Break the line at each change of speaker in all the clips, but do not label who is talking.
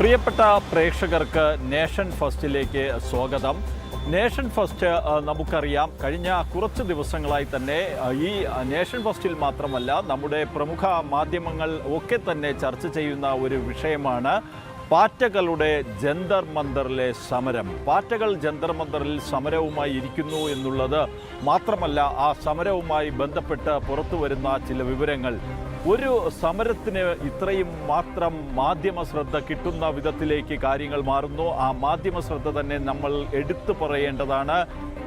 പ്രിയപ്പെട്ട പ്രേക്ഷകർക്ക് നേഷൻ ഫസ്റ്റിലേക്ക് സ്വാഗതം. നേഷൻ ഫസ്റ്റ് നമുക്കറിയാം, കഴിഞ്ഞ കുറച്ച് ദിവസങ്ങളായി തന്നെ ഈ നേഷൻ ഫസ്റ്റിൽ മാത്രമല്ല നമ്മുടെ പ്രമുഖ മാധ്യമങ്ങൾ ഒക്കെ തന്നെ ചർച്ച ചെയ്യുന്ന ഒരു വിഷയമാണ് പാറ്റകളുടെ ജന്തർ മന്ദറിലെ സമരം. പാറ്റകൾ ജന്തർ മന്ദറിൽ സമരവുമായി ഇരിക്കുന്നു എന്നുള്ളത് മാത്രമല്ല, ആ സമരവുമായി ബന്ധപ്പെട്ട് പുറത്തു വരുന്ന ചില വിവരങ്ങൾ ഒരു സമരത്തിന് ഇത്രയും മാത്രം മാധ്യമ ശ്രദ്ധ കിട്ടുന്ന വിധത്തിലേക്ക് കാര്യങ്ങൾ മാറുന്നു. ആ മാധ്യമ ശ്രദ്ധ തന്നെ നമ്മൾ എടുത്തു പറയേണ്ടതാണ്.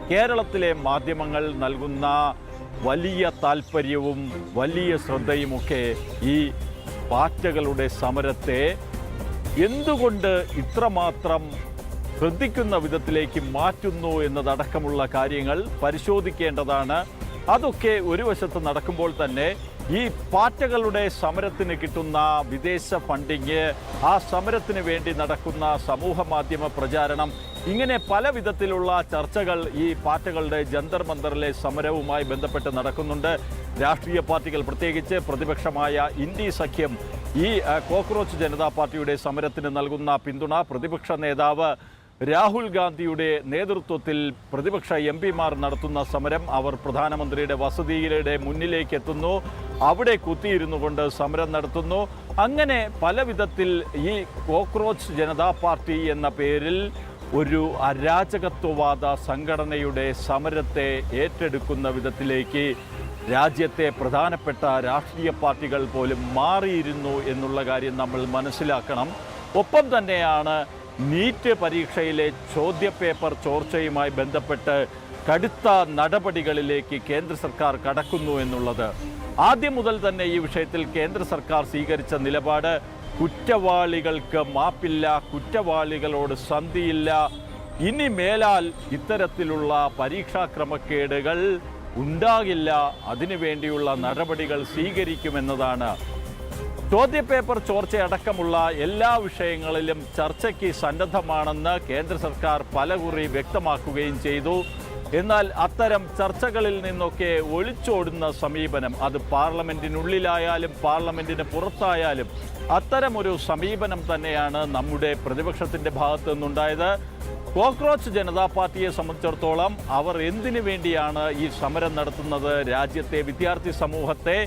കേരളത്തിലെ മാധ്യമങ്ങൾ നൽകുന്ന വലിയ താല്പര്യവും വലിയ ശ്രദ്ധയുമൊക്കെ ഈ പാറ്റകളുടെ സമരത്തെ എന്തുകൊണ്ട് ഇത്രമാത്രം ശ്രദ്ധിക്കുന്ന വിധത്തിലേക്ക് മാറ്റുന്നു എന്നതടക്കമുള്ള കാര്യങ്ങൾ പരിശോധിക്കേണ്ടതാണ്. അതൊക്കെ ഒരു വശത്ത് നടക്കുമ്പോൾ തന്നെ ഈ പാറ്റകളുടെ സമരത്തിന് കിട്ടുന്ന വിദേശ ഫണ്ടിങ്, ആ സമരത്തിന് വേണ്ടി നടക്കുന്ന സമൂഹ മാധ്യമ പ്രചാരണം, ഇങ്ങനെ പല വിധത്തിലുള്ള ചർച്ചകൾ ഈ പാറ്റകളുടെ ജന്തർ മന്ദറിലെ സമരവുമായി ബന്ധപ്പെട്ട് നടക്കുന്നുണ്ട്. രാഷ്ട്രീയ പാർട്ടികൾ, പ്രത്യേകിച്ച് പ്രതിപക്ഷമായ ഇന്ത്യ സഖ്യം, ഈ കോക്രോച്ച് ജനതാ പാർട്ടിയുടെ സമരത്തിന് നൽകുന്ന പിന്തുണ, പ്രതിപക്ഷ നേതാവ് രാഹുൽ ഗാന്ധിയുടെ നേതൃത്വത്തിൽ പ്രതിപക്ഷ എംപിമാർ നടത്തുന്ന സമരം, അവർ പ്രധാനമന്ത്രിയുടെ വസതിയുടെ മുന്നിലേക്ക് എത്തുന്നു, അവിടെ കുത്തിയിരുന്നു കൊണ്ട് സമരം നടത്തുന്നു. അങ്ങനെ പല വിധത്തിൽ ഈ കോക്രോച്ച് ജനതാ പാർട്ടി എന്ന പേരിൽ ഒരു അരാജകത്വവാദ സംഘടനയുടെ സമരത്തെ ഏറ്റെടുക്കുന്ന വിധത്തിലേക്ക് രാജ്യത്തെ പ്രധാനപ്പെട്ട രാഷ്ട്രീയ പാർട്ടികൾ പോലും മാറിയിരുന്നു എന്നുള്ള കാര്യം നമ്മൾ മനസ്സിലാക്കണം. ഒപ്പം തന്നെയാണ് നീറ്റ് പരീക്ഷയിലെ ചോദ്യപേപ്പർ ചോർച്ചയുമായി ബന്ധപ്പെട്ട് കടുത്ത നടപടികളിലേക്ക് കേന്ദ്ര സർക്കാർ കടക്കുന്നു എന്നുള്ളത്. ആദ്യം മുതൽ തന്നെ ഈ വിഷയത്തിൽ കേന്ദ്ര സർക്കാർ സ്വീകരിച്ച നിലപാട് കുറ്റവാളികൾക്ക് മാപ്പില്ല, കുറ്റവാളികളോട് സന്ധിയില്ല, ഇനി മേലാൽ ഇത്തരത്തിലുള്ള പരീക്ഷാ ക്രമക്കേടുകൾ ഉണ്ടാകില്ല, അതിനുവേണ്ടിയുള്ള നടപടികൾ സ്വീകരിക്കുമെന്നതാണ്. ചോദ്യപേപ്പർ ചോർച്ചയടക്കമുള്ള എല്ലാ വിഷയങ്ങളിലും ചർച്ചയ്ക്ക് സന്നദ്ധമാണെന്ന് കേന്ദ്ര സർക്കാർ പലകുറി വ്യക്തമാക്കുകയും ചെയ്തു. എന്നാൽ അത്തരം ചർച്ചകളിൽ നിന്നൊക്കെ ഒളിച്ചോടുന്ന സമീപനം, അത് പാർലമെന്റിനുള്ളിലായാലും പാർലമെന്റിന് പുറത്തായാലും അത്തരമൊരു സമീപനം തന്നെയാണ് നമ്മുടെ പ്രതിപക്ഷത്തിൻ്റെ ഭാഗത്തു നിന്നുണ്ടായത്. കോക്രോച്ച് ജനതാ പാർട്ടിയെ സംബന്ധിച്ചിടത്തോളം അവർ എന്തിനു വേണ്ടിയാണ് ഈ സമരം നടത്തുന്നത്? രാജ്യത്തെ വിദ്യാർത്ഥി സമൂഹത്തെ,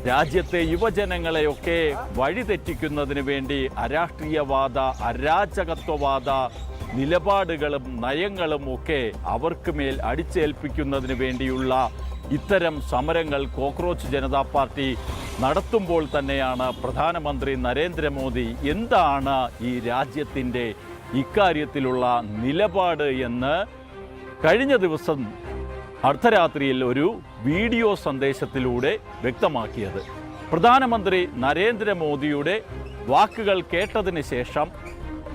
രാജ്യത്തെ യുവജനങ്ങളെയൊക്കെ വഴിതെറ്റിക്കുന്നതിന് വേണ്ടി അരാഷ്ട്രീയവാദ, അരാജകത്വവാദ നിലപാടുകളും നയങ്ങളും ഒക്കെ അവർക്ക് മേൽ അടിച്ചേൽപ്പിക്കുന്നതിന് വേണ്ടിയുള്ള ഇത്തരം സമരങ്ങൾ കോക്രോച്ച് ജനതാ പാർട്ടി നടത്തുമ്പോൾ തന്നെയാണ് പ്രധാനമന്ത്രി നരേന്ദ്രമോദി എന്താണ് ഈ രാജ്യത്തിൻ്റെ ഇക്കാര്യത്തിലുള്ള നിലപാട് എന്ന് കഴിഞ്ഞ ദിവസം അർദ്ധരാത്രിയിൽ ഒരു വീഡിയോ സന്ദേശത്തിലൂടെ വ്യക്തമാക്കിയത്. പ്രധാനമന്ത്രി നരേന്ദ്രമോദിയുടെ വാക്കുകൾ കേട്ടതിന് ശേഷം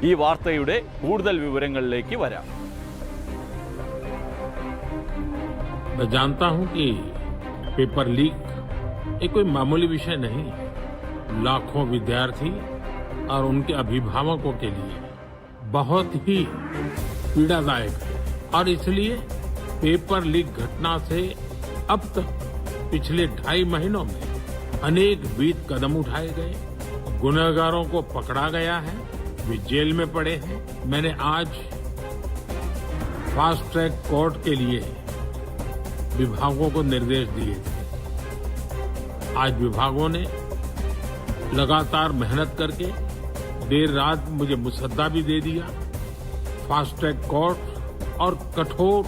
ഈ വാർത്തയുടെ കൂടുതൽ വിവരങ്ങളിലേക്ക് വരാം.
मैं जानता हूं कि पेपर लीक ये कोई मामूली विषय नहीं, लाखों विद्यार्थी और उनके अभिभावकों के लिए बहुत ही पीड़ादायक है और इसलिए पेपर लीक घटना से अब तक पिछले 2.5 महीनों में अनेक विध कदम उठाए गए, गुनहगारों को पकड़ा गया है, वे जेल में पड़े हैं. मैंने आज फास्ट ट्रैक कोर्ट के लिए विभागों को निर्देश दिए थे. आज विभागों ने लगातार मेहनत करके देर रात मुझे मुसद्दा भी दे दिया. फास्ट ट्रैक कोर्ट और कठोर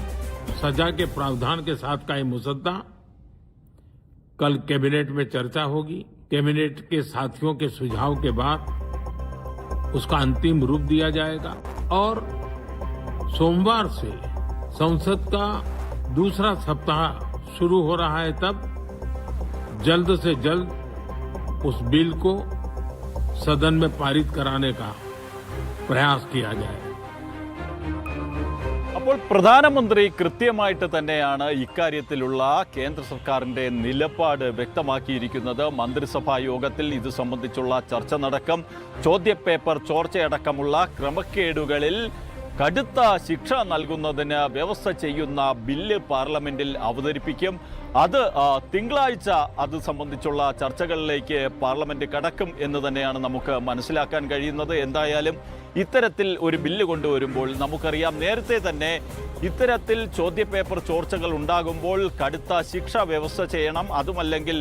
सजा के प्रावधान के साथ का ये मुसद्दा कल कैबिनेट में चर्चा होगी. कैबिनेट के साथियों के सुझाव के बाद उसका अंतिम रूप दिया जाएगा और सोमवार से संसद का दूसरा सप्ताह शुरू हो रहा है. तब जल्द से जल्द उस बिल को सदन में पारित कराने का प्रयास किया जाए.
അപ്പോൾ പ്രധാനമന്ത്രി കൃത്യമായിട്ട് തന്നെയാണ് ഇക്കാര്യത്തിലുള്ള കേന്ദ്ര സർക്കാരിൻ്റെ നിലപാട് വ്യക്തമാക്കിയിരിക്കുന്നത്. മന്ത്രിസഭാ യോഗത്തിൽ ഇത് സംബന്ധിച്ചുള്ള ചർച്ച നടക്കും. ചോദ്യപേപ്പർ ചോർച്ചയടക്കമുള്ള ക്രമക്കേടുകളിൽ കടുത്ത ശിക്ഷ നൽകുന്നതിന് വ്യവസ്ഥ ചെയ്യുന്ന ബില്ല് പാർലമെന്റിൽ അവതരിപ്പിക്കും. അത് തിങ്കളാഴ്ച അത് സംബന്ധിച്ചുള്ള ചർച്ചകളിലേക്ക് പാർലമെന്റ് കടക്കും എന്ന് തന്നെയാണ് നമുക്ക് മനസ്സിലാക്കാൻ കഴിയുന്നത്. എന്തായാലും ഇത്തരത്തിൽ ഒരു ബില്ല് കൊണ്ടുവരുമ്പോൾ നമുക്കറിയാം, നേരത്തെ തന്നെ ഇത്തരത്തിൽ ചോദ്യപേപ്പർ ചോർച്ചകൾ ഉണ്ടാകുമ്പോൾ കടുത്ത ശിക്ഷ വ്യവസ്ഥ ചെയ്യണം, അതുമല്ലെങ്കിൽ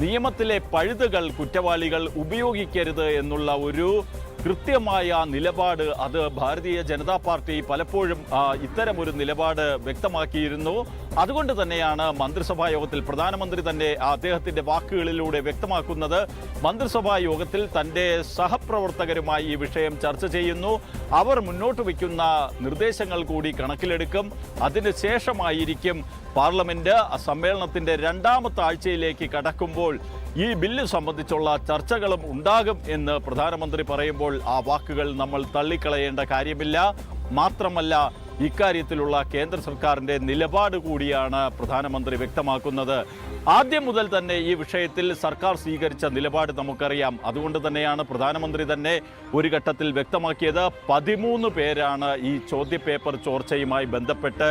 നിയമത്തിലെ പഴുതുകൾ കുറ്റവാളികൾ ഉപയോഗിക്കരുത് എന്നുള്ള ഒരു കൃത്യമായ നിലപാട് അത് ഭാരതീയ ജനതാ പാർട്ടി പലപ്പോഴും ഇത്തരമൊരു നിലപാട് വ്യക്തമാക്കിയിരുന്നു. അതുകൊണ്ട് തന്നെയാണ് മന്ത്രിസഭാ യോഗത്തിൽ പ്രധാനമന്ത്രി തന്നെ അദ്ദേഹത്തിൻ്റെ വാക്കുകളിലൂടെ വ്യക്തമാക്കുന്നത്. മന്ത്രിസഭാ യോഗത്തിൽ തൻ്റെ സഹപ്രവർത്തകരുമായി ഈ വിഷയം ചർച്ച ചെയ്യുന്നു. അവർ മുന്നോട്ട് വയ്ക്കുന്ന നിർദ്ദേശങ്ങൾ കൂടി കണക്കിലെടുക്കും. അതിനുശേഷമായിരിക്കും പാർലമെന്റ് സമ്മേളനത്തിൻ്റെ രണ്ടാമത്തെ ആഴ്ചയിലേക്ക് കടക്കുമ്പോൾ ഈ ബില്ല് സംബന്ധിച്ചുള്ള ചർച്ചകളും ഉണ്ടാകും എന്ന് പ്രധാനമന്ത്രി പറയുമ്പോൾ ആ വാക്കുകൾ നമ്മൾ തള്ളിക്കളയേണ്ട കാര്യമില്ല. മാത്രമല്ല, ഇക്കാര്യത്തിലുള്ള കേന്ദ്ര സർക്കാരിൻ്റെ നിലപാട് കൂടിയാണ് പ്രധാനമന്ത്രി വ്യക്തമാക്കുന്നത്. ആദ്യം മുതൽ തന്നെ ഈ വിഷയത്തിൽ സർക്കാർ സ്വീകരിച്ച നിലപാട് നമുക്കറിയാം. അതുകൊണ്ട് തന്നെയാണ് പ്രധാനമന്ത്രി തന്നെ ഒരു ഘട്ടത്തിൽ വ്യക്തമാക്കിയത് 13 പേരാണ് ഈ ചോദ്യപേപ്പർ ചോർച്ചയുമായി ബന്ധപ്പെട്ട്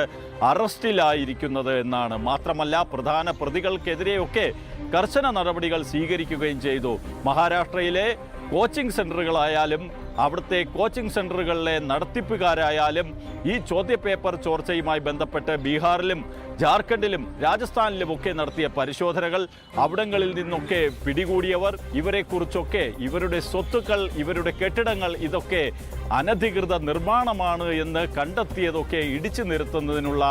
അറസ്റ്റിലായിരിക്കുന്നത് എന്നാണ്. മാത്രമല്ല, പ്രധാന പ്രതികൾക്കെതിരെയൊക്കെ കർശന നടപടികൾ സ്വീകരിക്കുകയും ചെയ്തു. മഹാരാഷ്ട്രയിലെ കോച്ചിങ് സെൻ്ററുകളായാലും അവിടുത്തെ കോച്ചിങ് സെൻ്ററുകളിലെ നടത്തിപ്പുകാരായാലും ഈ ചോദ്യപേപ്പർ ചോർച്ചയുമായി ബന്ധപ്പെട്ട് ബീഹാറിലും ജാർഖണ്ഡിലും രാജസ്ഥാനിലുമൊക്കെ നടത്തിയ പരിശോധനകൾ, അവിടങ്ങളിൽ നിന്നൊക്കെ പിടികൂടിയവർ, ഇവരെക്കുറിച്ചൊക്കെ ഇവരുടെ സ്വത്തുക്കൾ, ഇവരുടെ കെട്ടിടങ്ങൾ ഇതൊക്കെ അനധികൃത നിർമ്മാണമാണ് എന്ന് കണ്ടെത്തിയതൊക്കെ ഇടിച്ചു നിരത്തുന്നതിനുള്ള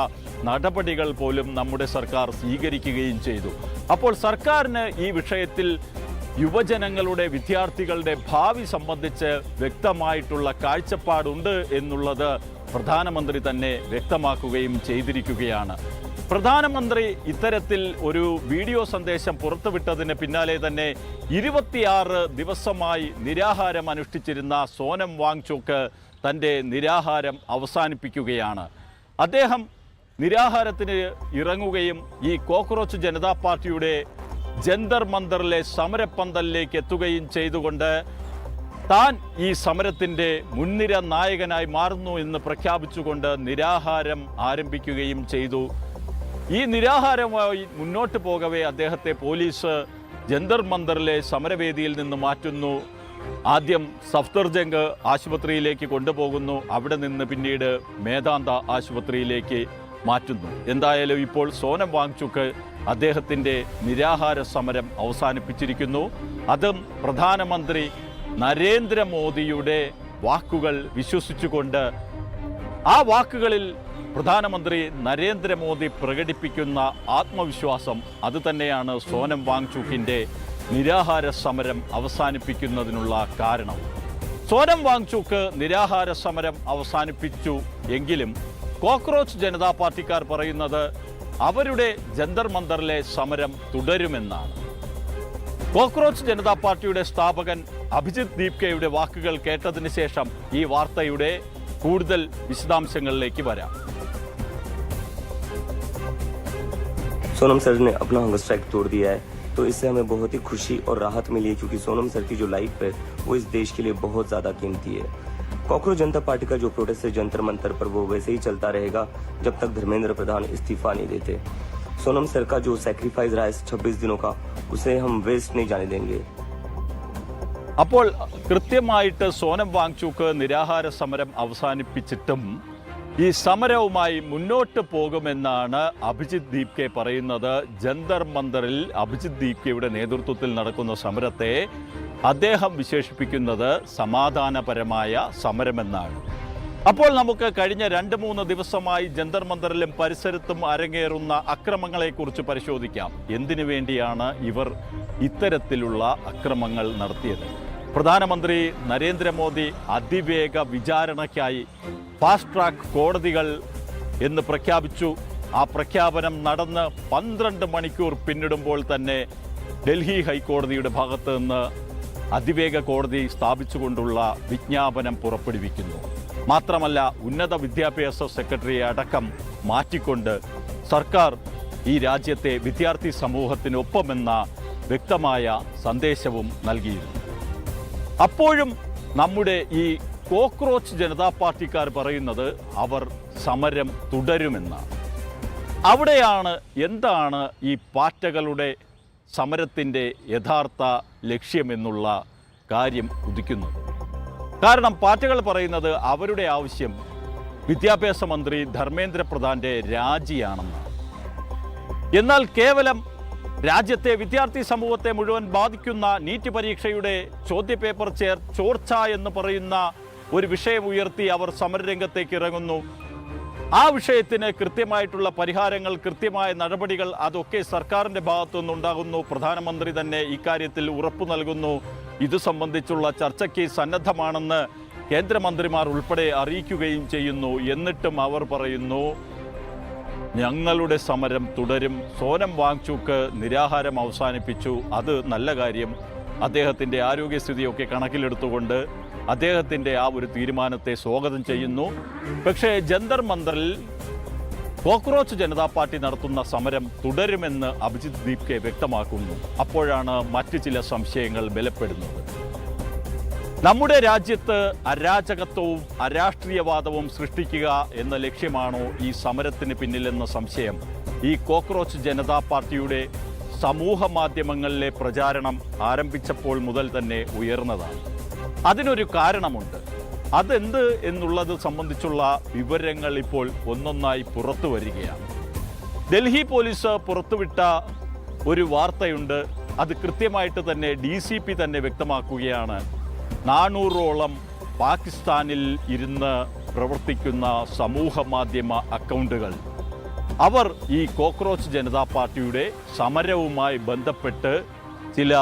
നടപടികൾ പോലും നമ്മുടെ സർക്കാർ സ്വീകരിക്കുകയും ചെയ്തു. അപ്പോൾ സർക്കാരിന് ഈ വിഷയത്തിൽ യുവജനങ്ങളുടെ, വിദ്യാർത്ഥികളുടെ ഭാവി സംബന്ധിച്ച് വ്യക്തമായിട്ടുള്ള കാഴ്ചപ്പാടുണ്ട് എന്നുള്ളത് പ്രധാനമന്ത്രി തന്നെ വ്യക്തമാക്കുകയും ചെയ്തിരിക്കുകയാണ്. പ്രധാനമന്ത്രി ഇത്തരത്തിൽ ഒരു വീഡിയോ സന്ദേശം പുറത്തുവിട്ടതിന് പിന്നാലെ തന്നെ 26 ദിവസമായി നിരാഹാരം അനുഷ്ഠിച്ചിരുന്ന സോനം വാങ്ചോക്ക് തൻ്റെ നിരാഹാരം അവസാനിപ്പിക്കുകയാണ്. അദ്ദേഹം നിരാഹാരത്തിന് ഇറങ്ങുകയും ഈ കോക്രോച്ച് ജനതാ പാർട്ടിയുടെ ജന്തർ മന്ദറിലെ സമരപ്പന്തലിലേക്ക് എത്തുകയും ചെയ്തുകൊണ്ട് താൻ ഈ സമരത്തിൻ്റെ മുൻനിര നായകനായി മാറുന്നു എന്ന് പ്രഖ്യാപിച്ചുകൊണ്ട് നിരാഹാരം ആരംഭിക്കുകയും ചെയ്തു. ഈ നിരാഹാരമായി മുന്നോട്ട് പോകവേ അദ്ദേഹത്തെ പോലീസ് ജന്തർ മന്ദറിലെ സമരവേദിയിൽ നിന്ന് മാറ്റുന്നു. ആദ്യം സഫ്ദർജംഗ് ആശുപത്രിയിലേക്ക് കൊണ്ടുപോകുന്നു. അവിടെ നിന്ന് പിന്നീട് മേദാന്ത ആശുപത്രിയിലേക്ക് മാറ്റുന്നു. എന്തായാലും ഇപ്പോൾ സോനം വാങ്ചുക്ക് അദ്ദേഹത്തിൻ്റെ നിരാഹാര സമരം അവസാനിപ്പിച്ചിരിക്കുന്നു. അതും പ്രധാനമന്ത്രി നരേന്ദ്രമോദിയുടെ വാക്കുകൾ വിശ്വസിച്ചുകൊണ്ട്. ആ വാക്കുകളിൽ പ്രധാനമന്ത്രി നരേന്ദ്രമോദി പ്രകടിപ്പിക്കുന്ന ആത്മവിശ്വാസം അതുതന്നെയാണ് സോനം വാങ്ചുക്കിൻ്റെ നിരാഹാര സമരം അവസാനിപ്പിക്കുന്നതിനുള്ള കാരണം. സോനം വാങ്ചുക്ക് നിരാഹാര സമരം അവസാനിപ്പിച്ചു എങ്കിലും കോക്രോച്ച് ജനതാ പാർട്ടിക്കാർ പറയുന്നത് അവരുടെ ജന്തർ മന്ദറിലെ സമരം തുടരുമെന്നാണ്. കോക്രോച്ച് ജനതാ പാർട്ടിയുടെ സ്ഥാപകൻ അഭിജിത് ദീപ്കയുടെ വാക്കുകൾ കേട്ടതിന് ശേഷം ഈ വാർത്തയുടെ കൂടുതൽ വിശദാംശങ്ങളിലേക്ക് വരാം.
सोनम सर ने अपना हंगर स्ट्राइक तोड़ दिया है, तो इससे हमें बहुत ही खुशी और राहत मिली है, क्योंकि सोनम सर की जो लाइफ है वो इस देश के लिए बहुत ज़्यादा कीमती है। कॉकरोच जनता पार्टी का जो प्रोटेस्ट है जंतर मंतर पर, वो वैसे ही चलता रहेगा जब तक धर्मेंद्र प्रधान इस्तीफा नहीं देते। सोनम सर का जो सैक्रिफाइस रहा है 26 दिनों का, उसे हम वेस्ट नहीं जाने देंगे।
അപ്പോൾ കൃത്യമായിട്ട് സോനം വാങ്ചുക്ക് നിരാഹാര സമരം അവസാനിപ്പിച്ചിട്ടും ഈ സമരവുമായി മുന്നോട്ട് പോകുമെന്നാണ് അഭിജിത് ദീപ്കെ പറയുന്നത്. ജന്തർ മന്ദറിൽ അഭിജിത് ദീപ്കയുടെ നേതൃത്വത്തിൽ നടക്കുന്ന സമരത്തെ അദ്ദേഹം വിശേഷിപ്പിക്കുന്നത് സമാധാനപരമായ സമരമെന്നാണ്. അപ്പോൾ നമുക്ക് കഴിഞ്ഞ 2-3 ദിവസമായി ജന്തർ മന്ദറിലും പരിസരത്തും അരങ്ങേറുന്ന അക്രമങ്ങളെക്കുറിച്ച് പരിശോധിക്കാം. എന്തിനു വേണ്ടിയാണ് ഇവർ ഇത്തരത്തിലുള്ള അക്രമങ്ങൾ നടത്തിയത്? പ്രധാനമന്ത്രി നരേന്ദ്രമോദി അതിവേഗ വിചാരണയ്ക്കായി ഫാസ്റ്റ് ട്രാക്ക് കോടതികൾ എന്ന് പ്രഖ്യാപിച്ചു. ആ പ്രഖ്യാപനം നടന്ന് 12 മണിക്കൂർ പിന്നിടുമ്പോൾ തന്നെ ഡൽഹി ഹൈക്കോടതിയുടെ ഭാഗത്ത് നിന്ന് അതിവേഗ കോടതി സ്ഥാപിച്ചുകൊണ്ടുള്ള വിജ്ഞാപനം പുറപ്പെടുവിക്കുന്നു. മാത്രമല്ല, ഉന്നത വിദ്യാഭ്യാസ സെക്രട്ടറിയെ അടക്കം മാറ്റിക്കൊണ്ട് സർക്കാർ ഈ രാജ്യത്തെ വിദ്യാർത്ഥി സമൂഹത്തിനൊപ്പമെന്ന വ്യക്തമായ സന്ദേശവും നൽകിയിരുന്നു. അപ്പോഴും നമ്മുടെ ഈ കോക്രോച്ച് ജനതാ പാർട്ടിക്കാർ പറയുന്നത് അവർ സമരം തുടരുമെന്നാണ്. അവിടെയാണ് എന്താണ് ഈ പാറ്റകളുടെ സമരത്തിൻ്റെ യഥാർത്ഥ ലക്ഷ്യമെന്നുള്ള കാര്യം ഉദിക്കുന്നത്. കാരണം പാറ്റകൾ പറയുന്നത് അവരുടെ ആവശ്യം വിദ്യാഭ്യാസ മന്ത്രി ധർമ്മേന്ദ്ര പ്രധാൻ്റെ രാജിയാണെന്നാണ്. എന്നാൽ കേവലം രാജ്യത്തെ വിദ്യാർത്ഥി സമൂഹത്തെ മുഴുവൻ ബാധിക്കുന്ന നീറ്റ് പരീക്ഷയുടെ ചോദ്യപേപ്പർ ചോർച്ച എന്ന് പറയുന്ന ഒരു വിഷയം ഉയർത്തി അവർ സമരരംഗത്തേക്ക് ഇറങ്ങുന്നു. ആ വിഷയത്തിന് കൃത്യമായിട്ടുള്ള പരിഹാരങ്ങൾ, കൃത്യമായ നടപടികൾ അതൊക്കെ സർക്കാരിൻ്റെ ഭാഗത്തുനിന്നുണ്ടാകുന്നു. പ്രധാനമന്ത്രി തന്നെ ഇക്കാര്യത്തിൽ ഉറപ്പു നൽകുന്നു. ഇത് സംബന്ധിച്ചുള്ള ചർച്ചയ്ക്ക് സന്നദ്ധമാണെന്ന് കേന്ദ്രമന്ത്രിമാർ ഉൾപ്പെടെ അറിയിക്കുകയും ചെയ്യുന്നു. എന്നിട്ടും അവർ പറയുന്നു ഞങ്ങളുടെ സമരം തുടരും. സോനം വാങ്ചുക്ക് നിരാഹാരം അവസാനിപ്പിച്ചു, അത് നല്ല കാര്യം. അദ്ദേഹത്തിൻ്റെ ആരോഗ്യസ്ഥിതിയൊക്കെ കണക്കിലെടുത്തുകൊണ്ട് അദ്ദേഹത്തിൻ്റെ ആ ഒരു തീരുമാനത്തെ സ്വാഗതം ചെയ്യുന്നു. പക്ഷേ ജന്തർ മന്ദറിൽ കോക്രോച്ച് ജനതാ പാർട്ടി നടത്തുന്ന സമരം തുടരുമെന്ന് അഭിജിത് ദീപ്കെ വ്യക്തമാക്കുന്നു. അപ്പോഴാണ് മറ്റു ചില സംശയങ്ങൾ ബലപ്പെടുന്നത്. നമ്മുടെ രാജ്യത്ത് അരാജകത്വവും അരാഷ്ട്രീയവാദവും സൃഷ്ടിക്കുക എന്ന ലക്ഷ്യമാണോ ഈ സമരത്തിന് പിന്നിലെന്ന സംശയം ഈ കോക്രോച്ച് ജനതാ പാർട്ടിയുടെ സമൂഹ മാധ്യമങ്ങളിലെ പ്രചാരണം ആരംഭിച്ചപ്പോൾ മുതൽ തന്നെ ഉയർന്നതാണ്. അതിനൊരു കാരണമുണ്ട്. അതെന്ത് എന്നുള്ളത് സംബന്ധിച്ചുള്ള വിവരങ്ങൾ ഇപ്പോൾ ഒന്നൊന്നായി പുറത്തു വരികയാണ്. ഡൽഹി പോലീസ് പുറത്തുവിട്ട ഒരു വാർത്തയുണ്ട്. അത് കൃത്യമായിട്ട് തന്നെ DCP തന്നെ വ്യക്തമാക്കുകയാണ്. 400ഓളം പാകിസ്ഥാനിൽ ഇരുന്ന് പ്രവർത്തിക്കുന്ന സമൂഹ മാധ്യമ അക്കൗണ്ടുകൾ അവർ ഈ കോക്രോച്ച് ജനതാ പാർട്ടിയുടെ സമരവുമായി ബന്ധപ്പെട്ട് ചില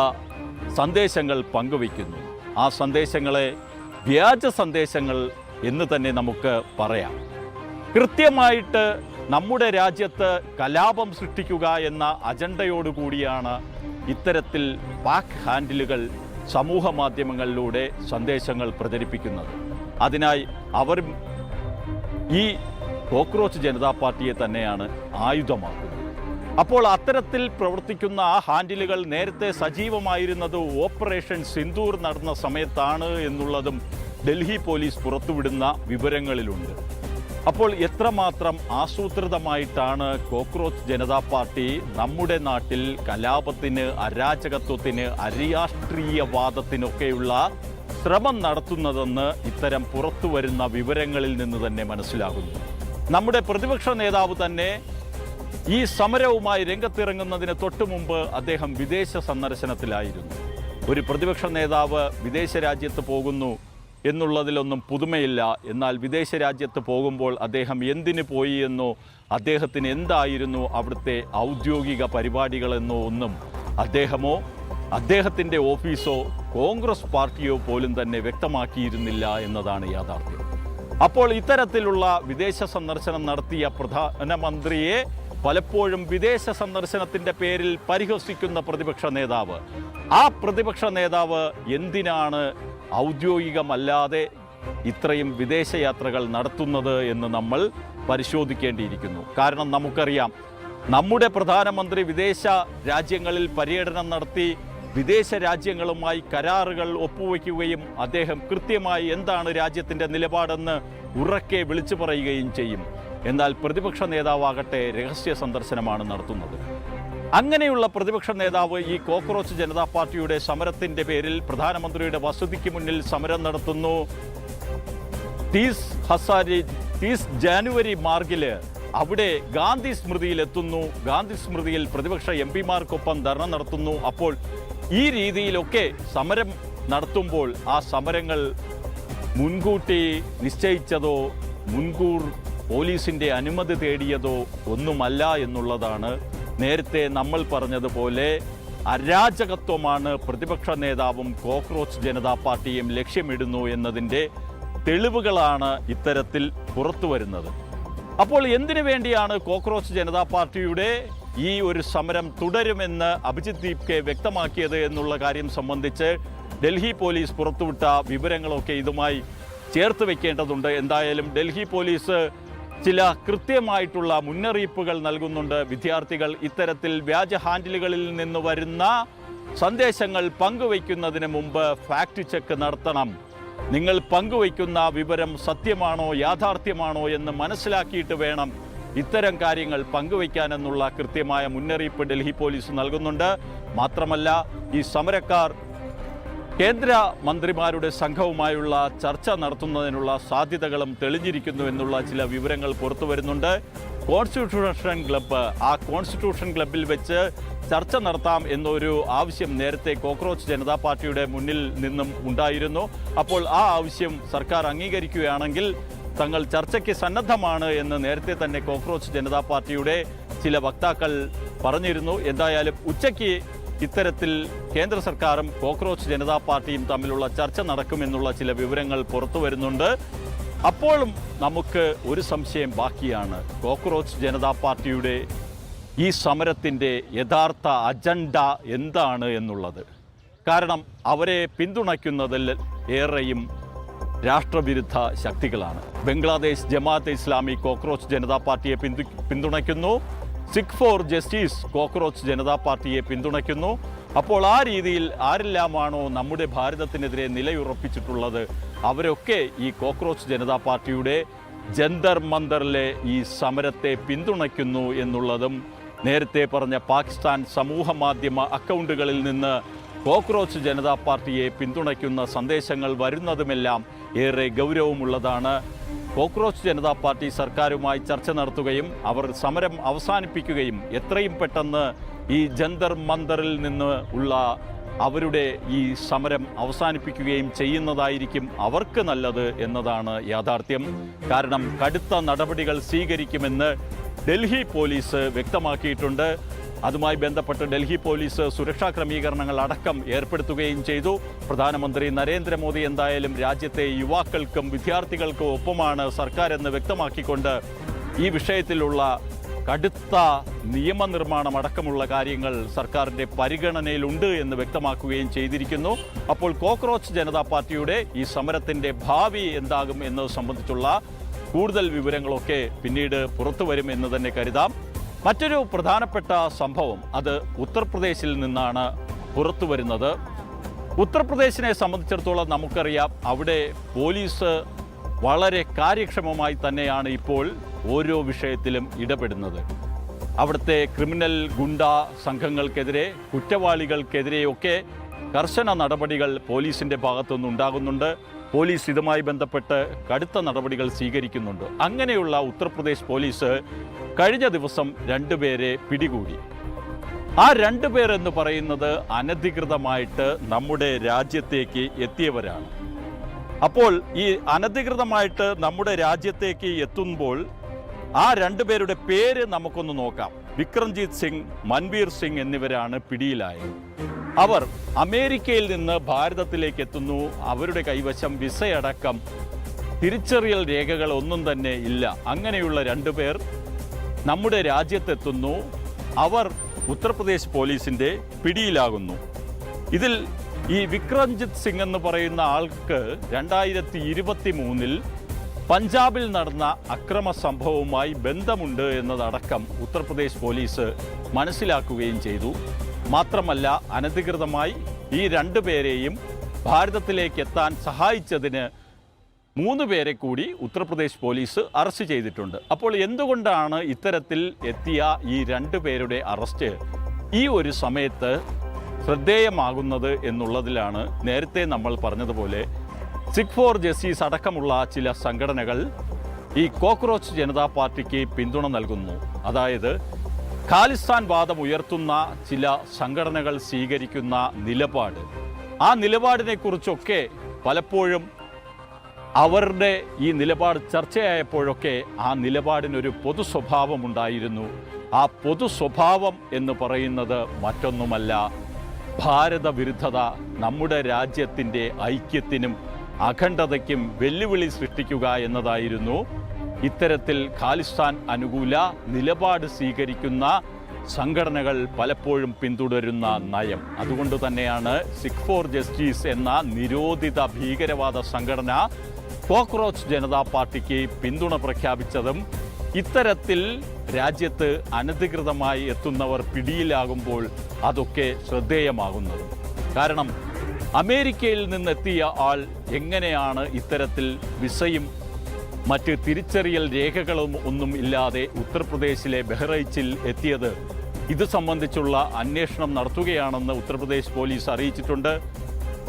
സന്ദേശങ്ങൾ പങ്കുവയ്ക്കുന്നു. ആ സന്ദേശങ്ങളെ വ്യാജ സന്ദേശങ്ങൾ എന്ന് തന്നെ നമുക്ക് പറയാം. കൃത്യമായിട്ട് നമ്മുടെ രാജ്യത്ത് കലാപം സൃഷ്ടിക്കുക എന്ന അജണ്ടയോടുകൂടിയാണ് ഇത്തരത്തിൽ പാക് ഹാൻഡിലുകൾ സമൂഹ മാധ്യമങ്ങളിലൂടെ സന്ദേശങ്ങൾ പ്രചരിപ്പിക്കുന്നത്. അതിനായി അവർ ഈ കോക്രോച്ച് ജനതാ പാർട്ടിയെ തന്നെയാണ് ആയുധമാക്കുന്നത്. അപ്പോൾ അത്തരത്തിൽ പ്രവർത്തിക്കുന്ന ആ ഹാൻഡിലുകൾ നേരത്തെ സജീവമായിരുന്നത് ഓപ്പറേഷൻ സിന്ദൂർ നടന്ന സമയത്താണ് എന്നുള്ളതും ഡൽഹി പോലീസ് പുറത്തുവിടുന്ന വിവരങ്ങളിലുണ്ട്. അപ്പോൾ എത്രമാത്രം ആസൂത്രിതമായിട്ടാണ് കോക്രോച്ച് ജനതാ പാർട്ടി നമ്മുടെ നാട്ടിൽ കലാപത്തിന്, അരാജകത്വത്തിന്, അരാഷ്ട്രീയവാദത്തിനൊക്കെയുള്ള ശ്രമം നടത്തുന്നതെന്ന് ഇത്തരം പുറത്തു വരുന്ന വിവരങ്ങളിൽ നിന്ന് തന്നെ മനസ്സിലാകുന്നു. നമ്മുടെ പ്രതിപക്ഷ നേതാവ് തന്നെ ഈ സമരവുമായി രംഗത്തിറങ്ങുന്നതിന് തൊട്ടു മുമ്പ് അദ്ദേഹം വിദേശ സന്ദർശനത്തിലായിരുന്നു. ഒരു പ്രതിപക്ഷ നേതാവ് വിദേശ രാജ്യത്ത് പോകുന്നു എന്നുള്ളതിലൊന്നും പുതുമയില്ല. എന്നാൽ വിദേശ രാജ്യത്ത് പോകുമ്പോൾ അദ്ദേഹം എന്തിനു പോയി എന്നോ അദ്ദേഹത്തിന് എന്തായിരുന്നു അവിടുത്തെ ഔദ്യോഗിക പരിപാടികളെന്നോ ഒന്നും അദ്ദേഹമോ അദ്ദേഹത്തിൻ്റെ ഓഫീസോ കോൺഗ്രസ് പാർട്ടിയോ പോലും തന്നെ വ്യക്തമാക്കിയിരുന്നില്ല എന്നതാണ് യാഥാർത്ഥ്യം. അപ്പോൾ ഇത്തരത്തിലുള്ള വിദേശ സന്ദർശനം നടത്തിയ പ്രധാനമന്ത്രിയെ പലപ്പോഴും വിദേശ സന്ദർശനത്തിൻ്റെ പേരിൽ പരിഹസിക്കുന്ന പ്രതിപക്ഷ നേതാവ്, ആ പ്രതിപക്ഷ നേതാവ് എന്തിനാണ് ഔദ്യോഗികമല്ലാതെ ഇത്രയും വിദേശയാത്രകൾ നടത്തുന്നത് എന്ന് നമ്മൾ പരിശോധിക്കേണ്ടിയിരിക്കുന്നു. കാരണം നമുക്കറിയാം, നമ്മുടെ പ്രധാനമന്ത്രി വിദേശ രാജ്യങ്ങളിൽ പര്യടനം നടത്തി വിദേശ രാജ്യങ്ങളുമായി കരാറുകൾ ഒപ്പുവയ്ക്കുകയും അദ്ദേഹം കൃത്യമായി എന്താണ് രാജ്യത്തിൻ്റെ നിലപാടെന്ന് ഉറക്കെ വിളിച്ചു പറയുകയും ചെയ്യും. എന്നാൽ പ്രതിപക്ഷ നേതാവാകട്ടെ രഹസ്യ സന്ദർശനമാണ് നടത്തുന്നത്. അങ്ങനെയുള്ള പ്രതിപക്ഷ നേതാവ് ഈ കോക്രോച്ച് ജനതാ പാർട്ടിയുടെ സമരത്തിൻ്റെ പേരിൽ പ്രധാനമന്ത്രിയുടെ വസതിക്ക് മുന്നിൽ സമരം നടത്തുന്നു. 30 ജാനുവരി മാർഗില് അവിടെ ഗാന്ധി സ്മൃതിയിലെത്തുന്നു. ഗാന്ധി സ്മൃതിയിൽ പ്രതിപക്ഷ MP-മാർക്കൊപ്പം ധർണ നടത്തുന്നു. അപ്പോൾ ഈ രീതിയിലൊക്കെ സമരം നടത്തുമ്പോൾ ആ സമരങ്ങൾ മുൻകൂട്ടി നിശ്ചയിച്ചതോ മുൻകൂർ പോലീസിൻ്റെ അനുമതി തേടിയതോ ഒന്നുമല്ല എന്നുള്ളതാണ്. നേരത്തെ നമ്മൾ പറഞ്ഞതുപോലെ അരാജകത്വമാണ് പ്രതിപക്ഷ നേതാവും കോക്രോച്ച് ജനതാ പാർട്ടിയും ലക്ഷ്യമിടുന്നു എന്നതിൻ്റെ തെളിവുകളാണ് ഇത്തരത്തിൽ പുറത്തു വരുന്നത്. അപ്പോൾ എന്തിനു വേണ്ടിയാണ് കോക്രോച്ച് ജനതാ പാർട്ടിയുടെ ഈ ഒരു സമരം തുടരുമെന്ന് അഭിജിത് ദീപ്കെ വ്യക്തമാക്കിയത് എന്നുള്ള കാര്യം സംബന്ധിച്ച് ഡൽഹി പോലീസ് പുറത്തുവിട്ട വിവരങ്ങളൊക്കെ ഇതുമായി ചേർത്ത് വെക്കേണ്ടതുണ്ട്. എന്തായാലും ഡൽഹി പോലീസ് ചില കൃത്യമായിട്ടുള്ള മുന്നറിയിപ്പുകൾ നൽകുന്നുണ്ട്. വിദ്യാർത്ഥികൾ ഇത്തരത്തിൽ വ്യാജ ഹാൻഡിലുകളിൽ നിന്ന് വരുന്ന സന്ദേശങ്ങൾ പങ്കുവയ്ക്കുന്നതിന് മുമ്പ് ഫാക്ട് ചെക്ക് നടത്തണം. നിങ്ങൾ പങ്കുവയ്ക്കുന്ന വിവരം സത്യമാണോ യാഥാർത്ഥ്യമാണോ എന്ന് മനസ്സിലാക്കിയിട്ട് വേണം ഇത്തരം കാര്യങ്ങൾ പങ്കുവയ്ക്കാനെന്നുള്ള കൃത്യമായ മുന്നറിയിപ്പ് ഡൽഹി പോലീസ് നൽകുന്നുണ്ട്. മാത്രമല്ല, ഈ സമരക്കാർ കേന്ദ്ര മന്ത്രിമാരുടെ സംഘവുമായുള്ള ചർച്ച നടത്തുന്നതിനുള്ള സാധ്യതകളും തെളിഞ്ഞിരിക്കുന്നു എന്നുള്ള ചില വിവരങ്ങൾ പുറത്തു വരുന്നുണ്ട്. കോൺസ്റ്റിറ്റ്യൂഷൻ ക്ലബ്ബ്, ആ കോൺസ്റ്റിറ്റ്യൂഷൻ ക്ലബ്ബിൽ വെച്ച് ചർച്ച നടത്താം എന്നൊരു ആവശ്യം നേരത്തെ കോക്രോച്ച് ജനതാ പാർട്ടിയുടെ മുന്നിൽ നിന്നും ഉണ്ടായിരുന്നു. അപ്പോൾ ആ ആവശ്യം സർക്കാർ അംഗീകരിക്കുകയാണെങ്കിൽ തങ്ങൾ ചർച്ചയ്ക്ക് സന്നദ്ധമാണ് എന്ന് നേരത്തെ തന്നെ കോക്രോച്ച് ജനതാ പാർട്ടിയുടെ ചില വക്താക്കൾ പറഞ്ഞിരുന്നു. എന്തായാലും ഉച്ചയ്ക്ക് ഇത്തരത്തിൽ കേന്ദ്ര സർക്കാരും കോക്രോച്ച് ജനതാ പാർട്ടിയും തമ്മിലുള്ള ചർച്ച നടക്കുമെന്നുള്ള ചില വിവരങ്ങൾ പുറത്തു വരുന്നുണ്ട്. അപ്പോഴും നമുക്ക് ഒരു സംശയം ബാക്കിയാണ്. കോക്രോച്ച് ജനതാ പാർട്ടിയുടെ ഈ സമരത്തിൻ്റെ യഥാർത്ഥ അജണ്ട എന്താണ് എന്നുള്ളത്. കാരണം അവരെ പിന്തുണയ്ക്കുന്നതിൽ ഏറെയും രാഷ്ട്രവിരുദ്ധ ശക്തികളാണ്. ബംഗ്ലാദേശ് ജമാഅത്തെ ഇസ്ലാമി കോക്രോച്ച് ജനതാ പാർട്ടിയെ പിന്തുണയ്ക്കുന്നു. Sikh four justice cockroach Janata പാർട്ടിയെ പിന്തുണയ്ക്കുന്നു. അപ്പോൾ ആ രീതിയിൽ ആരെല്ലാമാണോ നമ്മുടെ ഭാരതത്തിനെതിരെ നിലയുറപ്പിച്ചിട്ടുള്ളത് അവരൊക്കെ ഈ കോക്രോച്ച് ജനതാ പാർട്ടിയുടെ ജന്തർ മന്ദറിലെ ഈ സമരത്തെ പിന്തുണയ്ക്കുന്നു എന്നുള്ളതും നേരത്തെ പറഞ്ഞ പാകിസ്ഥാൻ സമൂഹ മാധ്യമ അക്കൗണ്ടുകളിൽ നിന്ന് കോക്രോച്ച് ജനതാ പാർട്ടിയെ പിന്തുണയ്ക്കുന്ന സന്ദേശങ്ങൾ വരുന്നതുമെല്ലാം ഏറെ ഗൗരവമുള്ളതാണ്. കോക്രോച്ച് ജനതാ പാർട്ടി സർക്കാരുമായി ചർച്ച നടത്തുകയും അവർ സമരം അവസാനിപ്പിക്കുകയും എത്രയും പെട്ടെന്ന് ഈ ജന്തർ മന്ദറിൽ നിന്ന് ഉള്ള അവരുടെ ഈ സമരം അവസാനിപ്പിക്കുകയും ചെയ്യുന്നതായിരിക്കും അവർക്ക് നല്ലത് എന്നതാണ് യാഥാർത്ഥ്യം. കാരണം കടുത്ത നടപടികൾ സ്വീകരിക്കുമെന്ന് ഡൽഹി പോലീസ് വ്യക്തമാക്കിയിട്ടുണ്ട്. അതുമായി ബന്ധപ്പെട്ട് ഡൽഹി പോലീസ് സുരക്ഷാ ക്രമീകരണങ്ങൾ അടക്കം ഏർപ്പെടുത്തുകയും ചെയ്തു. പ്രധാനമന്ത്രി നരേന്ദ്രമോദി എന്തായാലും രാജ്യത്തെ യുവാക്കൾക്കും വിദ്യാർത്ഥികൾക്കും ഒപ്പമാണ് സർക്കാർ എന്ന് വ്യക്തമാക്കിക്കൊണ്ട് ഈ വിഷയത്തിലുള്ള കടുത്ത നിയമനിർമ്മാണം അടക്കമുള്ള കാര്യങ്ങൾ സർക്കാരിൻ്റെ പരിഗണനയിലുണ്ട് എന്ന് വ്യക്തമാക്കുകയും ചെയ്തിരിക്കുന്നു. അപ്പോൾ കോക്രോച്ച് ജനതാ പാർട്ടിയുടെ ഈ സമരത്തിൻ്റെ ഭാവി എന്താകും എന്നത് സംബന്ധിച്ചുള്ള കൂടുതൽ വിവരങ്ങളൊക്കെ പിന്നീട് പുറത്തു വരും എന്ന് തന്നെ കരുതാം. മറ്റൊരു പ്രധാനപ്പെട്ട സംഭവം അത് ഉത്തർപ്രദേശിൽ നിന്നാണ് പുറത്തു വരുന്നത്. ഉത്തർപ്രദേശിനെ സംബന്ധിച്ചിടത്തോളം നമുക്കറിയാം, അവിടെ പോലീസ് വളരെ കാര്യക്ഷമമായി തന്നെയാണ് ഇപ്പോൾ ഓരോ വിഷയത്തിലും ഇടപെടുന്നത്. അവിടുത്തെ ക്രിമിനൽ ഗുണ്ട സംഘങ്ങൾക്കെതിരെ, കുറ്റവാളികൾക്കെതിരെയൊക്കെ കർശന നടപടികൾ പോലീസിൻ്റെ ഭാഗത്തുനിന്ന് ഉണ്ടാകുന്നുണ്ട്. പോലീസ് ഇതുമായി ബന്ധപ്പെട്ട് കടുത്ത നടപടികൾ സ്വീകരിക്കുന്നുണ്ട്. അങ്ങനെയുള്ള ഉത്തർപ്രദേശ് പോലീസ് കഴിഞ്ഞ ദിവസം 2 പേരെ പിടികൂടി. ആ 2 പേർ എന്ന് പറയുന്നത് അനധികൃതമായിട്ട് നമ്മുടെ രാജ്യത്തേക്ക് എത്തിയവരാണ്. അപ്പോൾ ഈ അനധികൃതമായിട്ട് നമ്മുടെ രാജ്യത്തേക്ക് എത്തുമ്പോൾ ആ 2 പേരുടെ പേര് നമുക്കൊന്ന് നോക്കാം. വിക്രംജിത്ത് സിംഗ്, മൻവീർ സിംഗ് എന്നിവരാണ് പിടിയിലായത്. അവർ അമേരിക്കയിൽ നിന്ന് ഭാരതത്തിലേക്ക് എത്തുന്നു. അവരുടെ കൈവശം വിസയടക്കം തിരിച്ചറിയൽ രേഖകൾ ഒന്നും തന്നെ ഇല്ല. അങ്ങനെയുള്ള 2 പേർ നമ്മുടെ രാജ്യത്തെത്തുന്നു. അവർ ഉത്തർപ്രദേശ് പോലീസിൻ്റെ പിടിയിലാകുന്നു. ഇതിൽ ഈ വിക്രംജിത്ത് സിംഗ് എന്ന് പറയുന്ന ആൾക്ക് 2023 പഞ്ചാബിൽ നടന്ന അക്രമ സംഭവവുമായി ബന്ധമുണ്ട് എന്നതടക്കം ഉത്തർപ്രദേശ് പോലീസ് മനസ്സിലാക്കുകയും ചെയ്തു. മാത്രമല്ല, അനധികൃതമായി ഈ 2 പേരെയും ഭാരതത്തിലേക്ക് എത്താൻ സഹായിച്ചതിന് 3 പേരെ കൂടി ഉത്തർപ്രദേശ് പോലീസ് അറസ്റ്റ് ചെയ്തിട്ടുണ്ട്. അപ്പോൾ എന്തുകൊണ്ടാണ് ഇത്തരത്തിൽ എത്തിയ ഈ 2 പേരുടെ അറസ്റ്റ് ഈ ഒരു സമയത്ത് ശ്രദ്ധേയമാകുന്നത് എന്നുള്ളതിലാണ് നേരത്തെ നമ്മൾ പറഞ്ഞതുപോലെ സിഖ് ഫോർ ജസ്റ്റിസ് അടക്കമുള്ള ചില സംഘടനകൾ ഈ കോക്രോച്ച് ജനതാ പാർട്ടിക്ക് പിന്തുണ നൽകുന്നു. അതായത് ഖാലിസ്ഥാൻ വാദം ഉയർത്തുന്ന ചില സംഘടനകൾ സ്വീകരിക്കുന്ന നിലപാട്, ആ നിലപാടിനെക്കുറിച്ചൊക്കെ പലപ്പോഴും അവരുടെ ഈ നിലപാട് ചർച്ചയായപ്പോഴൊക്കെ ആ നിലപാടിനൊരു പൊതു സ്വഭാവമുണ്ടായിരുന്നു. ആ പൊതു സ്വഭാവം എന്ന് പറയുന്നത് മറ്റൊന്നുമല്ല, ഭാരതവിരുദ്ധത, നമ്മുടെ രാജ്യത്തിൻ്റെ ഐക്യത്തിനും അഖണ്ഡതയ്ക്കും വെല്ലുവിളി സൃഷ്ടിക്കുക എന്നതായിരുന്നു. ഇത്തരത്തിൽ ഖാലിസ്ഥാൻ അനുകൂല നിലപാട് സ്വീകരിക്കുന്ന സംഘടനകൾ പലപ്പോഴും പിന്തുടരുന്ന നയം. അതുകൊണ്ട് തന്നെയാണ് സിഖ് ഫോർ ജസ്റ്റിസ് എന്ന നിരോധിത ഭീകരവാദ സംഘടന കോക്രോച്ച് ജനതാ പാർട്ടിക്ക് പിന്തുണ പ്രഖ്യാപിച്ചതും ഇത്തരത്തിൽ രാജ്യത്ത് അനധികൃതമായി എത്തുന്നവർ പിടിയിലാകുമ്പോൾ അതൊക്കെ ശ്രദ്ധേയമാകുന്നതും. കാരണം അമേരിക്കയിൽ നിന്നെത്തിയ ആൾ എങ്ങനെയാണ് ഇത്തരത്തിൽ വിസയും മറ്റ് തിരിച്ചറിയൽ രേഖകളും ഒന്നും ഇല്ലാതെ ഉത്തർപ്രദേശിലെ ബഹ്റൈച്ചിൽ എത്തിയത്? ഇത് സംബന്ധിച്ചുള്ള അന്വേഷണം നടത്തുകയാണെന്ന് ഉത്തർപ്രദേശ് പോലീസ് അറിയിച്ചിട്ടുണ്ട്.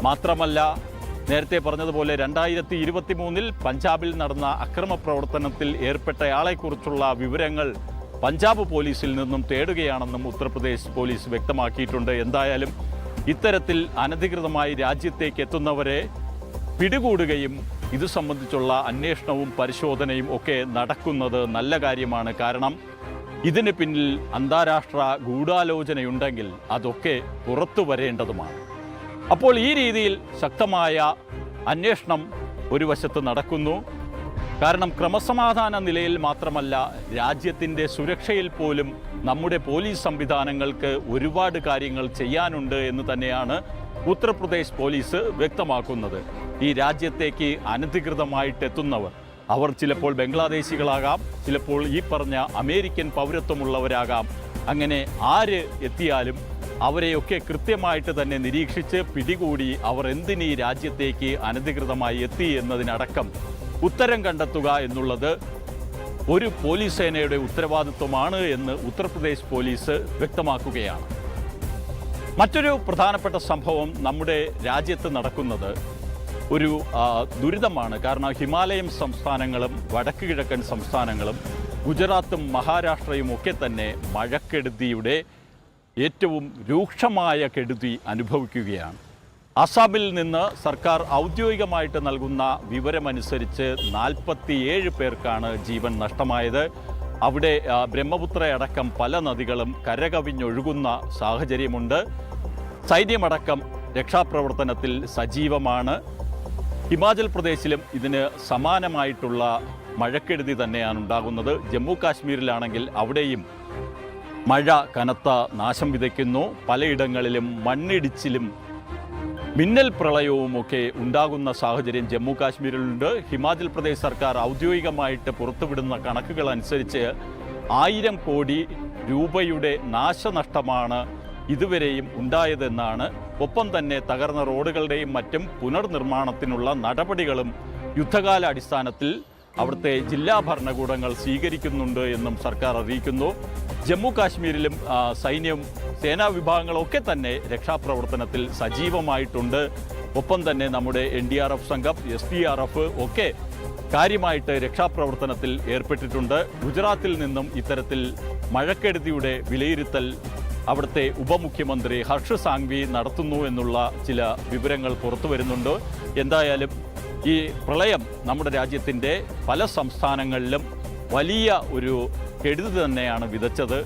മാത്രമല്ല, നേരത്തെ പറഞ്ഞതുപോലെ 2023 പഞ്ചാബിൽ നടന്ന അക്രമ പ്രവർത്തനത്തിൽ ഏർപ്പെട്ടയാളെക്കുറിച്ചുള്ള വിവരങ്ങൾ പഞ്ചാബ് പോലീസിൽ നിന്നും തേടുകയാണെന്നും ഉത്തർപ്രദേശ് പോലീസ് വ്യക്തമാക്കിയിട്ടുണ്ട്. എന്തായാലും ഇത്തരത്തിൽ അനധികൃതമായി രാജ്യത്തേക്ക് എത്തുന്നവരെ പിടികൂടുകയും ഇത് സംബന്ധിച്ചുള്ള അന്വേഷണവും പരിശോധനയും ഒക്കെ നടക്കുന്നത് നല്ല കാര്യമാണ്. കാരണം ഇതിന് പിന്നിൽ അന്താരാഷ്ട്ര ഗൂഢാലോചനയുണ്ടെങ്കിൽ അതൊക്കെ പുറത്തു വരേണ്ടതുമാണ്. അപ്പോൾ ഈ രീതിയിൽ ശക്തമായ അന്വേഷണം ഒരു വശത്ത് നടക്കുന്നു. കാരണം ക്രമസമാധാന നിലയിൽ മാത്രമല്ല, രാജ്യത്തിൻ്റെ സുരക്ഷയിൽ പോലും നമ്മുടെ പോലീസ് സംവിധാനങ്ങൾക്ക് ഒരുപാട് കാര്യങ്ങൾ ചെയ്യാനുണ്ട് എന്ന് തന്നെയാണ് ഉത്തർപ്രദേശ് പോലീസ് വ്യക്തമാക്കുന്നത്. ഈ രാജ്യത്തേക്ക് അനധികൃതമായിട്ടെത്തുന്നവർ, അവർ ചിലപ്പോൾ ബംഗ്ലാദേശികളാകാം, ചിലപ്പോൾ ഈ പറഞ്ഞ അമേരിക്കൻ പൗരത്വമുള്ളവരാകാം. അങ്ങനെ ആര് എത്തിയാലും അവരെയൊക്കെ കൃത്യമായിട്ട് തന്നെ നിരീക്ഷിച്ച് പിടികൂടി അവർ എന്തിന് ഈ രാജ്യത്തേക്ക് അനധികൃതമായി എത്തി എന്നതിനടക്കം ഉത്തരം കണ്ടെത്തുക എന്നുള്ളത് ഒരു പോലീസ് സേനയുടെ ഉത്തരവാദിത്വമാണ് എന്ന് ഉത്തർപ്രദേശ് പോലീസ് വ്യക്തമാക്കുകയാണ്. മറ്റൊരു പ്രധാനപ്പെട്ട സംഭവം നമ്മുടെ രാജ്യത്ത് നടക്കുന്നത് ഒരു ദുരിതമാണ്. കാരണം ഹിമാലയൻ സംസ്ഥാനങ്ങളും വടക്ക് കിഴക്കൻ സംസ്ഥാനങ്ങളും ഗുജറാത്തും മഹാരാഷ്ട്രയും ഒക്കെ തന്നെ മഴക്കെടുതിയുടെ ഏറ്റവും രൂക്ഷമായ കെടുതി അനുഭവിക്കുകയാണ്. അസാമിൽ നിന്ന് സർക്കാർ ഔദ്യോഗികമായിട്ട് നൽകുന്ന വിവരമനുസരിച്ച് 47 പേർക്കാണ് ജീവൻ നഷ്ടമായത്. അവിടെ ബ്രഹ്മപുത്രയടക്കം പല നദികളും കരകവിഞ്ഞൊഴുകുന്ന സാഹചര്യമുണ്ട്. സൈന്യമടക്കം രക്ഷാപ്രവർത്തനത്തിൽ സജീവമാണ്. ഹിമാചൽ പ്രദേശിലും ഇതിന് സമാനമായിട്ടുള്ള മഴക്കെടുതി തന്നെയാണ് ഉണ്ടാകുന്നത്. ജമ്മു കാശ്മീരിലാണെങ്കിൽ അവിടെയും മഴ കനത്ത നാശം വിതയ്ക്കുന്നു. പലയിടങ്ങളിലും മണ്ണിടിച്ചിലും മിന്നൽ പ്രളയവുമൊക്കെ ഉണ്ടാകുന്ന സാഹചര്യം ജമ്മു കാശ്മീരിലുണ്ട്. ഹിമാചൽ പ്രദേശ് സർക്കാർ ഔദ്യോഗികമായിട്ട് പുറത്തുവിടുന്ന കണക്കുകൾ അനുസരിച്ച് 1000 കോടി രൂപയുടെ നാശനഷ്ടമാണ് ഇതുവരെയും ഉണ്ടായതെന്നാണ്. ഒപ്പം തന്നെ തകർന്ന റോഡുകളുടെയും മറ്റും പുനർനിർമ്മാണത്തിനുള്ള നടപടികളും യുദ്ധകാല അടിസ്ഥാനത്തിൽ അവിടുത്തെ ജില്ലാ ഭരണകൂടങ്ങൾ സ്വീകരിക്കുന്നുണ്ട് എന്നും സർക്കാർ അറിയിക്കുന്നു. ജമ്മു കാശ്മീരിലും സൈന്യവും സേനാ വിഭാഗങ്ങളൊക്കെ തന്നെ രക്ഷാപ്രവർത്തനത്തിൽ സജീവമായിട്ടുണ്ട്. ഒപ്പം തന്നെ നമ്മുടെ NDRF സംഘം, SDRF ഒക്കെ കാര്യമായിട്ട് രക്ഷാപ്രവർത്തനത്തിൽ ഏർപ്പെട്ടിട്ടുണ്ട്. ഗുജറാത്തിൽ നിന്നും ഇത്തരത്തിൽ മഴക്കെടുതിയുടെ വിലയിരുത്തൽ അവിടുത്തെ ഉപമുഖ്യമന്ത്രി ഹർഷ് സാങ്വി നടത്തുന്നു എന്നുള്ള ചില വിവരങ്ങൾ പുറത്തു വരുന്നുണ്ട്. എന്തായാലും ഈ പ്രളയം നമ്മുടെ രാജ്യത്തിൻ്റെ പല സംസ്ഥാനങ്ങളിലും വലിയ ഒരു കെടുതി തന്നെയാണ് വിതച്ചത്.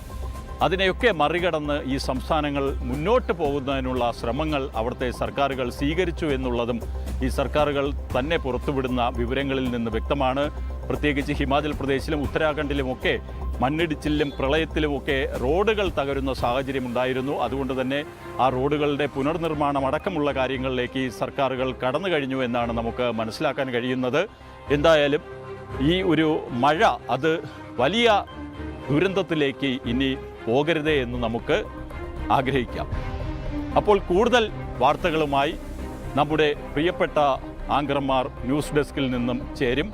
അതിനെയൊക്കെ മറികടന്ന് ഈ സംസ്ഥാനങ്ങൾ മുന്നോട്ട് പോകുന്നതിനുള്ള ശ്രമങ്ങൾ അവിടുത്തെ സർക്കാരുകൾ സ്വീകരിച്ചു എന്നുള്ളതും ഈ സർക്കാരുകൾ തന്നെ പുറത്തുവിടുന്ന വിവരങ്ങളിൽ നിന്ന് വ്യക്തമാണ്. പ്രത്യേകിച്ച് ഹിമാചൽ പ്രദേശിലും ഉത്തരാഖണ്ഡിലുമൊക്കെ മണ്ണിടിച്ചിലും പ്രളയത്തിലുമൊക്കെ റോഡുകൾ തകരുന്ന സാഹചര്യമുണ്ടായിരുന്നു. അതുകൊണ്ട് തന്നെ ആ റോഡുകളുടെ പുനർനിർമ്മാണം അടക്കമുള്ള കാര്യങ്ങളിലേക്ക് ഈ സർക്കാരുകൾ കടന്നു കഴിഞ്ഞു എന്നാണ് നമുക്ക് മനസ്സിലാക്കാൻ കഴിയുന്നത്. എന്തായാലും ഈ ഒരു മഴ അത് വലിയ ദുരന്തത്തിലേക്ക് ഇനി പോകരുതേ എന്ന് നമുക്ക് ആഗ്രഹിക്കാം. അപ്പോൾ കൂടുതൽ വാർത്തകളുമായി നമ്മുടെ പ്രിയപ്പെട്ട ആങ്കർമാർ ന്യൂസ് ഡെസ്കിൽ നിന്നും ചേരും.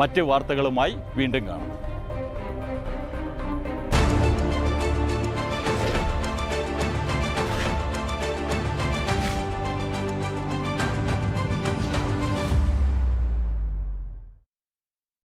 മറ്റ് വാർത്തകളുമായി വീണ്ടും കാണാം.